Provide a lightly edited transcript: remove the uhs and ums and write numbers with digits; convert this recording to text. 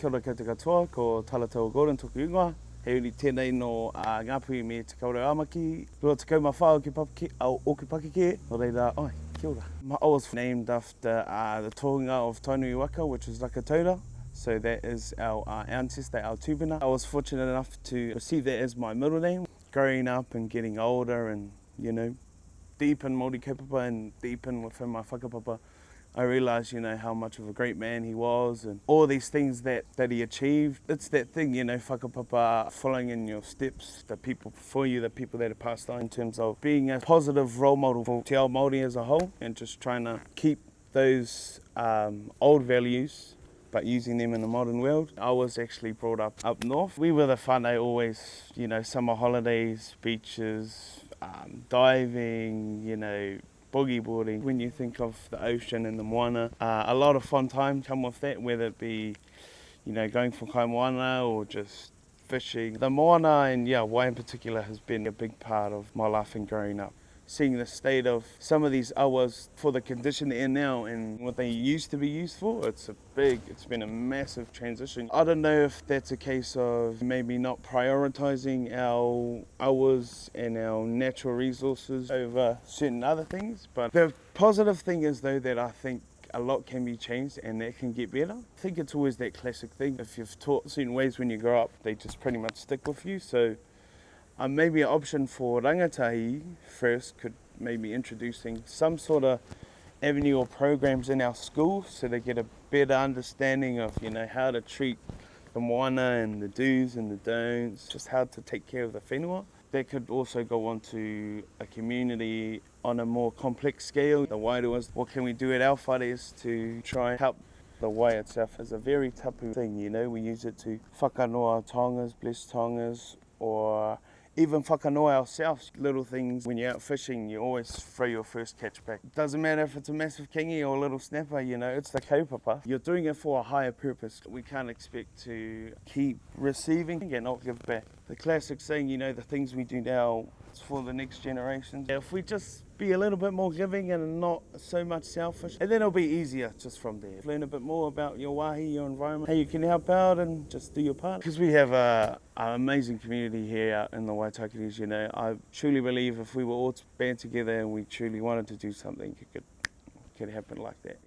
Kia ora koutou katoa, ko Rakataura Taua-Gordon toku ingoa. He uri tēnei no ngāpui me Te Kawerau Maki. Rua te kaumawha o ki Pakeke. No reira, kia ora. I was named after the tohunga of Tainui waka, which is Rakataura. So that is our ancestor, our tūpuna. I was fortunate enough to receive that as my middle name. Growing up and getting older and, you know, deep in Māori kaupapa and deep in within my whakapapa, I realised, you know, how much of a great man he was and all these things that he achieved. It's that thing, you know, whakapapa, following in your steps, the people before you, the people that have passed on, in terms of being a positive role model for te ao Māori as a whole and just trying to keep those old values but using them in the modern world. I was actually brought up north. We were the whānau always, you know, summer holidays, beaches, diving, you know, boogie boarding. When you think of the ocean and the moana, a lot of fun time come with that, whether it be, you know, going for kai moana or just fishing. The moana and wai in particular has been a big part of my life and growing up. Seeing the state of some of these awas for the condition they're in now and what they used to be used for, it's been a massive transition. I don't know if that's a case of maybe not prioritising our awas and our natural resources over certain other things, but the positive thing is though that I think a lot can be changed and that can get better. I think it's always that classic thing. If you've taught certain ways when you grow up, they just pretty much stick with you. So maybe an option for rangatahi first could maybe introducing some sort of avenue or programs in our schools so they get a better understanding of, you know, how to treat the moana and the do's and the don'ts, just how to take care of the whenua. That could also go on to a community on a more complex scale. The wairuas, what can we do at our whares to try and help the wai itself? Is a very tapu thing, you know, we use it to whakanoa tongas, bless tongas, or even whakanoa ourselves. Little things, when you're out fishing, you always throw your first catch back. Doesn't matter if it's a massive kingi or a little snapper, you know, it's the kaupapa. You're doing it for a higher purpose. We can't expect to keep receiving and not give back. The classic saying, you know, the things we do now, it's for the next generation. If we just be a little bit more giving and not so much selfish, and then it'll be easier just from there. Learn a bit more about your wahi, your environment, how you can help out and just do your part. Because we have an amazing community here out in the Waitākere, you know. I truly believe if we were all band together and we truly wanted to do something, it could happen like that.